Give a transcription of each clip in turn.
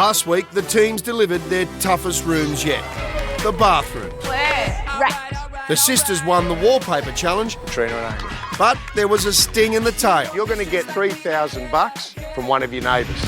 Last week, the teams delivered their toughest rooms yet, the bathrooms. Right. The sisters won the wallpaper challenge, Katrina and Amy. but there was a sting in the tail. You're going to get $3,000 from one of your neighbours.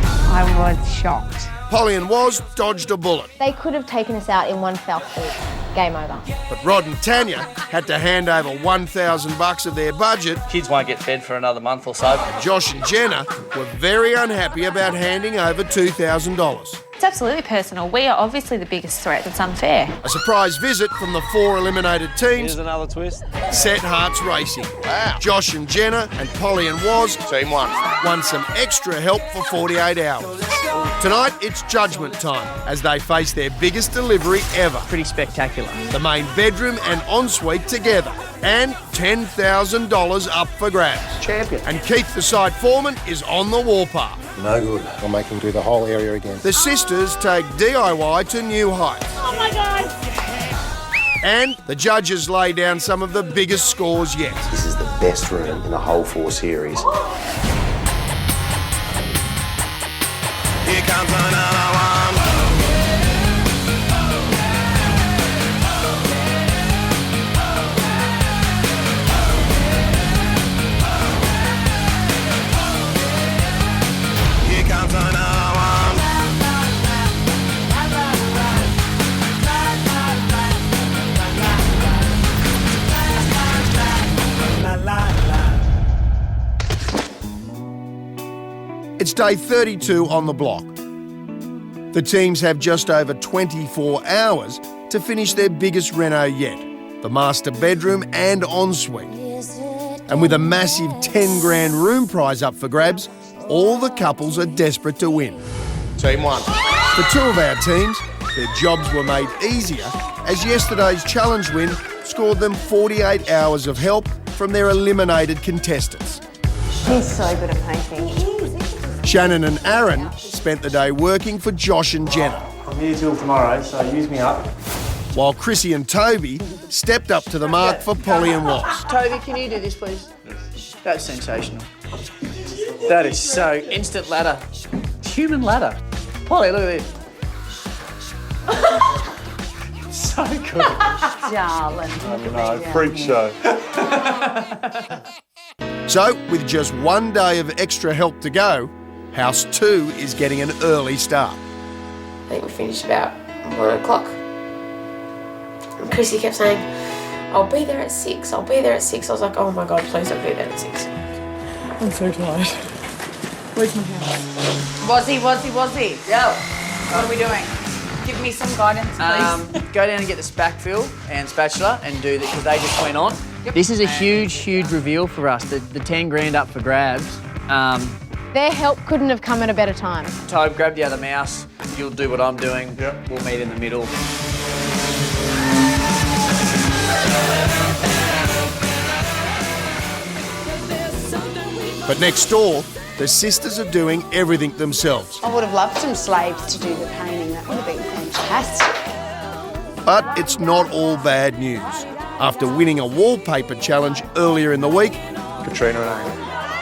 I was shocked. Polly and Woz dodged a bullet, They could have taken us out in one fell swoop. Game over. but Rod and Tanya had to hand over $1,000 of their budget. Kids won't get fed for another month or so. Josh and Jenna were very unhappy about handing over $2,000. It's absolutely personal. We are obviously the biggest threat. It's unfair. A surprise visit from the 4 eliminated teams Here's another twist. set hearts racing. Wow. Josh and Jenna and Polly and Woz Team one. won some extra help for 48 hours. Tonight, it's judgment time as they face their biggest delivery ever. Pretty spectacular. The main bedroom and ensuite together. And $10,000 up for grabs. Champion. And Keith, the side foreman, is on the warpath. No good. I'll make him do the whole area again. The sisters take DIY to new heights. Oh my God. And the judges lay down some of the biggest scores yet. This is the best room in the whole 4 series. Here comes another one. Here comes another one. It's day 32 on the block. The teams have just over 24 hours to finish their biggest reno yet, the master bedroom and ensuite. And with a massive 10 grand room prize up for grabs, all the couples are desperate to win. Team one. For 2 of our teams, their jobs were made easier as yesterday's challenge win scored them 48 hours of help from their eliminated contestants. He's so good at painting. Shannon and Aaron spent the day working for Josh and Jenna, I'm here till tomorrow, so use me up. while Chrissy and Toby stepped up to the mark for Polly and Woz. Toby, can you do this, please? That's sensational. That is so instant ladder. Human ladder. Polly, look at this. So good. Darling. Freak show. So, with just 1 day of extra help to go, House 2 is getting an early start. I think we finished about 1 o'clock. And Chrissy kept saying, I'll be there at 6, I'll be there at 6. I was like, oh my God, please don't be there at 6. I'm so tired. Where's my house? Wozzy. Yo. What are we doing? Give me some guidance, please. Go down and get the spackfill and spatula and do this because they just went on. Yep. This is a huge reveal for us. The 10 grand up for grabs. Their help couldn't have come at a better time. Tobe, grab the other mouse. You'll do what I'm doing. Yep. We'll meet in the middle. But next door, the sisters are doing everything themselves. I would have loved some slaves to do the painting. That would have been fantastic. But it's not all bad news. After winning a wallpaper challenge earlier in the week, Katrina and Amy.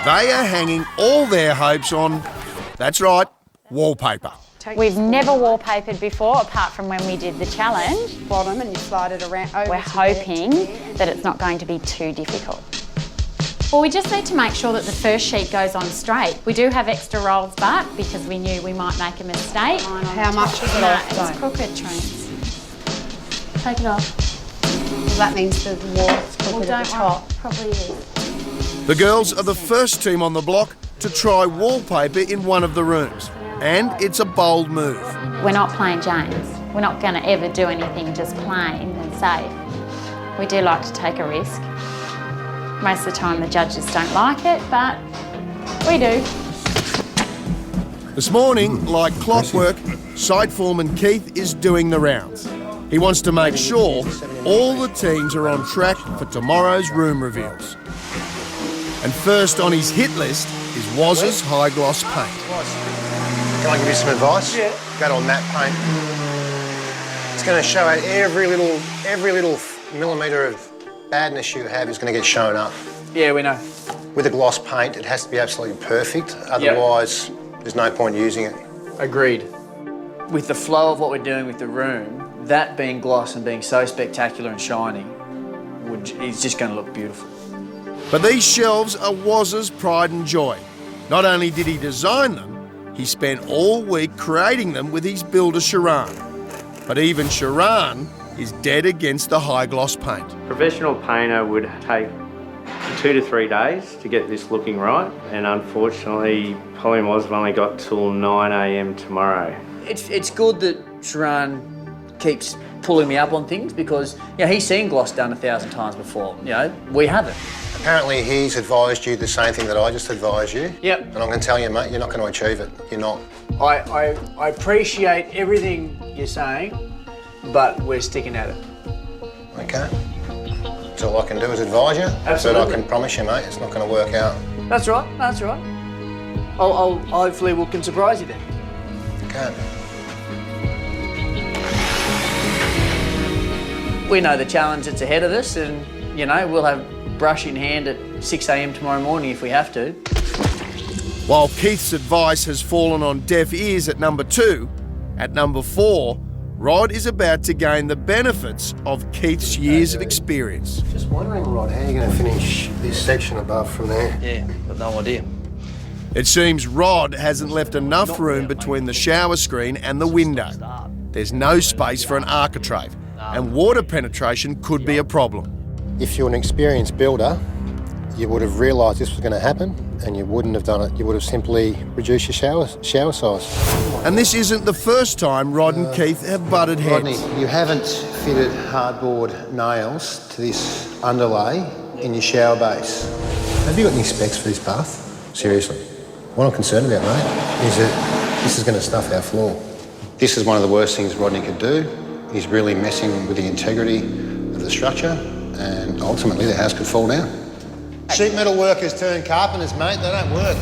they are hanging all their hopes on, that's right, wallpaper. We've never wallpapered before, apart from when we did the challenge. Bottom and you slide it around over. We're to hoping that it's not going to be too difficult. Well, we just need to make sure that the first sheet goes on straight. We do have extra rolls, but because we knew we might make a mistake. How much is it No, off, it's though? crooked, Trains. Take it off. Well, that means the wall's crooked Well, at don't the top. worry, probably is. The girls are the first team on the block to try wallpaper in one of the rooms. And it's a bold move. We're not playing James. We're not going to ever do anything just plain and safe. We do like to take a risk. Most of the time the judges don't like it, but we do. This morning, like clockwork, side foreman Keith is doing the rounds. He wants to make sure all the teams are on track for tomorrow's room reveals. And first on his hit list is Woz's high gloss paint. Can I give you some advice? Yeah. Go on that paint. It's going to show out every little millimetre of badness you have is going to get shown up. Yeah, we know. With a gloss paint, it has to be absolutely perfect. Otherwise, there's no point using it. Agreed. With the flow of what we're doing with the room, that being gloss and being so spectacular and shiny, it's just going to look beautiful. But these shelves are Waz's pride and joy. Not only did he design them, he spent all week creating them with his builder Sharan. But even Sharan is dead against the high gloss paint. Professional painter would take 2 to 3 days to get this looking right, and unfortunately Polly and Waz have only got till 9 a.m. tomorrow. It's good that Sharan keeps pulling me up on things because he's seen gloss done 1,000 times before. We haven't. Apparently he's advised you the same thing that I just advised you. Yep. And I'm going to tell you, mate, you're not going to achieve it. You're not. I appreciate everything you're saying, but we're sticking at it. Okay. So all I can do is advise you. Absolutely. But I can promise you, mate, it's not going to work out. That's right. I'll hopefully we can surprise you then. Okay. We know the challenge that's ahead of us, and we'll have brush in hand at 6 a.m. tomorrow morning if we have to. While Keith's advice has fallen on deaf ears at number 2, at number 4, Rod is about to gain the benefits of Keith's years of experience. Just wondering, Rod, how you're going to finish this section above from there. Yeah, got no idea. It seems Rod hasn't left enough room between the shower screen and the window. There's no space for an architrave, and water penetration could be a problem. If you're an experienced builder, you would have realised this was going to happen and you wouldn't have done it. You would have simply reduced your shower size. And this isn't the first time Rod and Keith have butted heads. Rodney, you haven't fitted hardboard nails to this underlay in your shower base. Have you got any specs for this bath? Seriously. What I'm concerned about, mate, is that this is going to stuff our floor. This is one of the worst things Rodney could do. He's really messing with the integrity of the structure, and ultimately the house could fall down. Sheet metal workers turn carpenters, mate. They don't work.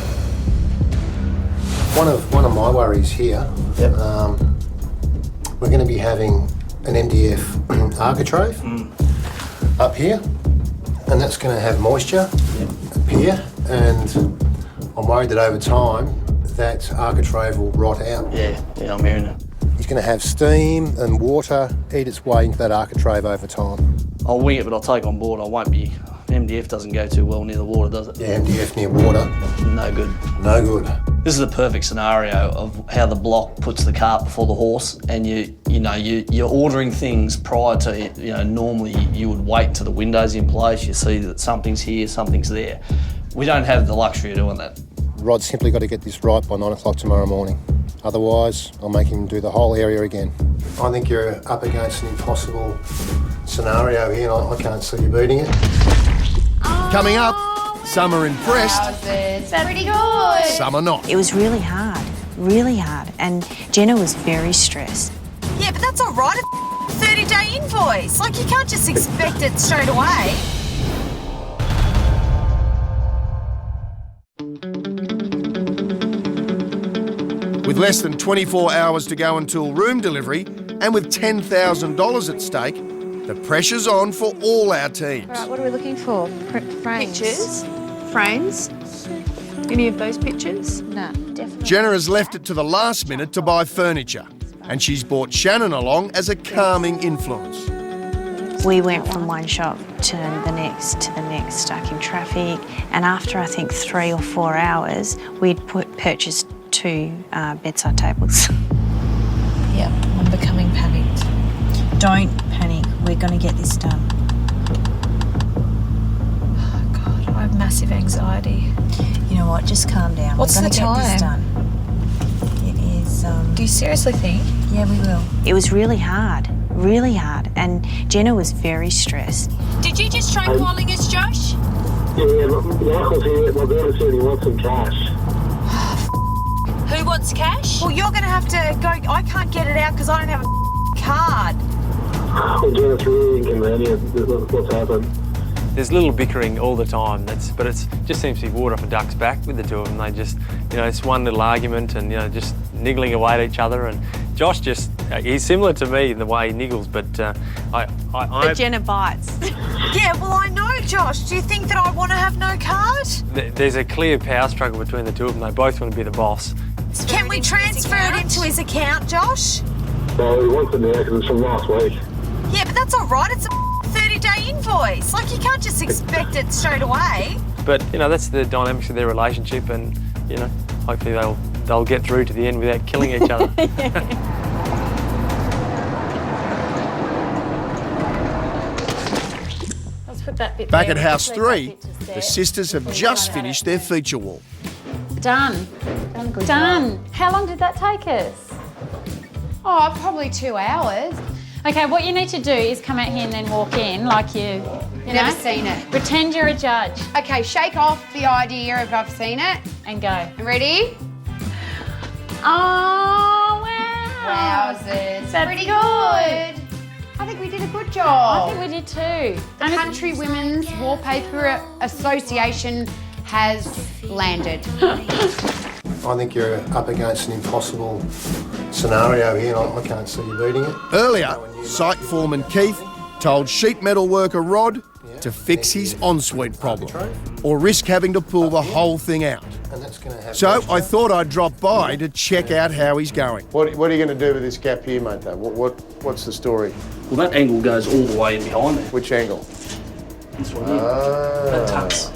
One of my worries here, we're going to be having an MDF architrave up here, and that's going to have moisture up here, and I'm worried that over time that architrave will rot out. Yeah, I'm hearing it. It's going to have steam and water eat its way into that architrave over time. I'll wing it, but I'll take on board. I won't be... MDF doesn't go too well near the water, does it? Yeah, MDF near water. No good. No good. This is the perfect scenario of how the block puts the cart before the horse, and you're ordering things prior to normally you would wait till the window's in place. You see that something's here, something's there. We don't have the luxury of doing that. Rod's simply got to get this right by 9 o'clock tomorrow morning. Otherwise, I'll make him do the whole area again. I think you're up against an impossible scenario here, and I can't see you beating it. Coming up, some are impressed, That's pretty good. some are not. It was really hard, and Jenna was very stressed. Yeah, but that's all right. It's a 30-day invoice. Like, you can't just expect it straight away. With less than 24 hours to go until room delivery, and with $10,000 at stake, the pressure's on for all our teams. Right, what are we looking for? Frames? Pictures? Frames? Any of those pictures? No, definitely. Jenna has left it to the last minute to buy furniture, and she's brought Shannon along as a calming influence. We went from one shop to the next, stuck in traffic, and after I think 3 or 4 hours, we'd purchased 2 bedside tables. Yep, I'm becoming panicked. Don't panic, we're going to get this done. Oh, God, I have massive anxiety. You know what, just calm down. What's we're the going to get this time? done. It is... Do you seriously think? Yeah, we will. It was really hard, and Jenna was very stressed. Did you just try calling us, Josh? Yeah, Michael's here. My daughter said he wants some cash. Who wants cash? Well, you're going to have to go. I can't get it out because I don't have a card. Well, Jen, it's really inconvenient what's happened. There's little bickering all the time, but it just seems to be water off a duck's back with the two of them. They just, it's one little argument and, just niggling away at each other. And Josh just He's similar to me in the way he niggles, but But Jenna bites. Yeah, well, I know, Josh. Do you think that I want to have no card? There's a clear power struggle between the two of them. They both want to be the boss. Can we transfer it into his account, Josh? Well, he wants it now because it's from last week. Yeah, but that's all right. It's a 30-day invoice. Like, you can't just expect it straight away. But, you know, that's the dynamics of their relationship and, you know, hopefully they'll get through to the end without killing each other. Let's put that bit Back there. at house Leave that 3, bit to the set. sisters have just finished their feature wall. Done. Done. How long did that take us? Oh, probably 2 hours. Okay, what you need to do is come out here and then walk in like you Never seen it. Pretend you're a judge. Okay, shake off the idea of I've seen it. And go. Ready? Oh, wow. Wowzers. That's Pretty good. I think we did a good job. I think we did too. The Country Women's Wallpaper Association has landed. I think you're up against an impossible scenario here, and I can't see you beating it. Earlier, site foreman Keith told sheet metal worker Rod to fix his ensuite problem or risk having to pull the whole thing out. So I thought I'd drop by to check out how he's going. What are you going to do with this gap here, mate, though? What's the story? Well, that angle goes all the way in behind there. Which angle? This one here. That tucks.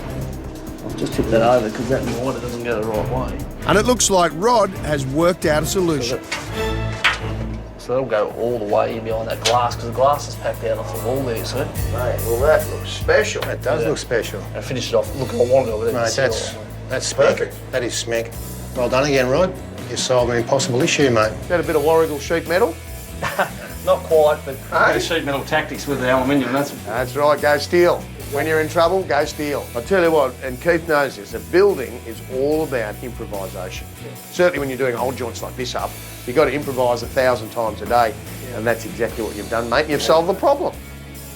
I'll just tip that over because that wider doesn't go the right way. And it looks like Rod has worked out a solution. So that'll go all the way in behind that glass because the glass is packed out off the wall there, see? Mate, well, that looks special. That does look special. And finish it off. Look, I want to with it. Mate, that's perfect. That is smack. Well done again, Rod. You solved an impossible issue, mate. Is that a bit of Warrigal sheet metal? Not quite, but a bit of sheet metal tactics with the aluminium. That's right, go steel. When you're in trouble, go steel. I'll tell you what, and Keith knows this, a building is all about improvisation. Certainly when you're doing whole joints like this up, you've got to improvise 1,000 times a day, and that's exactly what you've done, mate. You've solved the problem.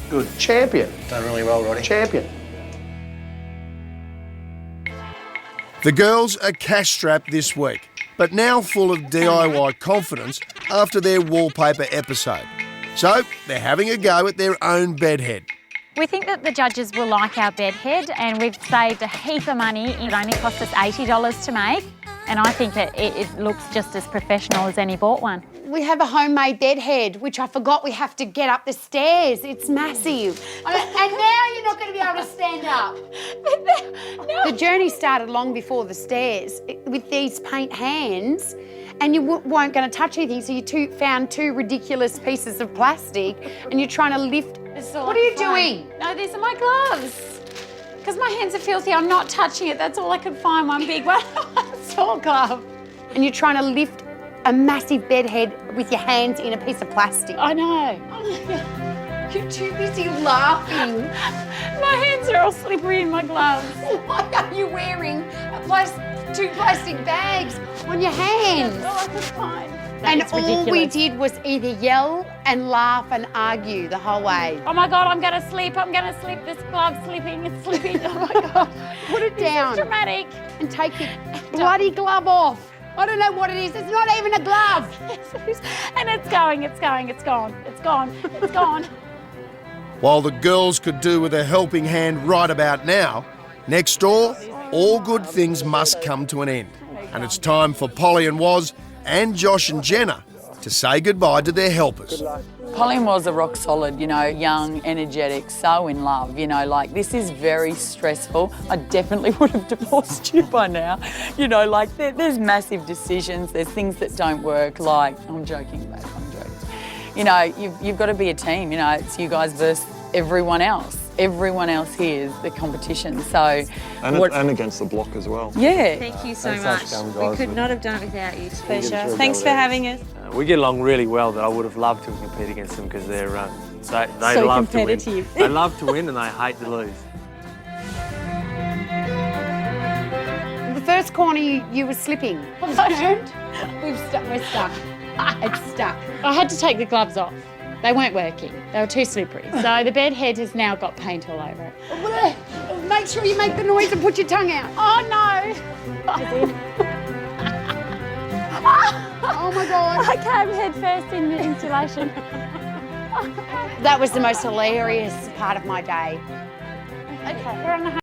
Good. Champion. Done really well, Roddy. Champion. The girls are cash-strapped this week, but now full of DIY confidence after their wallpaper episode. So they're having a go at their own bedhead. We think that the judges will like our bedhead, and we've saved a heap of money. It only cost us $80 to make, and I think that it looks just as professional as any bought one. We have a homemade bedhead, which I forgot we have to get up the stairs. It's massive. And now you're not going to be able to stand up. No. The journey started long before the stairs with these paint hands, and you weren't going to touch anything, so you found two ridiculous pieces of plastic, and you're trying to lift. What are you doing? No, these are my gloves. Because my hands are filthy, I'm not touching it. That's all I could find, one big one, small glove. And you're trying to lift a massive bed head with your hands in a piece of plastic. I know. You're too busy laughing. My hands are all slippery in my gloves. Why are you wearing two plastic bags on your hands? That's all I could find. And all we did was either yell and laugh and argue the whole way. Oh my God, I'm going to slip, this glove's slipping, it's slipping, oh my God. Put it down. This is dramatic. And take your bloody glove off. I don't know what it is, it's not even a glove. And it's gone, it's gone. While the girls could do with a helping hand right about now, next door, all good things must come to an end. And it's time for Polly and Woz and Josh and Jenna to say goodbye to their helpers. Polly and Woz are rock solid, you know, young, energetic, so in love, you know, like this is very stressful. I definitely would have divorced you by now. You know, like there's massive decisions, there's things that don't work, like, I'm joking, babe, I'm joking. You know, you've got to be a team, you know, it's you guys versus everyone else. Everyone else here is the competition, so... And against the block as well. Yeah. Thank you so much. We could not have done it without you. Pleasure. Thanks for having us. We get along really well, that I would have loved to compete against them because they're they so love to win. competitive. They love to win and they hate to lose. The first corner you were slipping. We're stuck. It's stuck. I had to take the gloves off. They weren't working. They were too slippery. So the bed head has now got paint all over it. Make sure you make the noise and put your tongue out. Oh no! Oh my God. I came head first in the insulation. That was the most hilarious part of my day. Okay, we're on the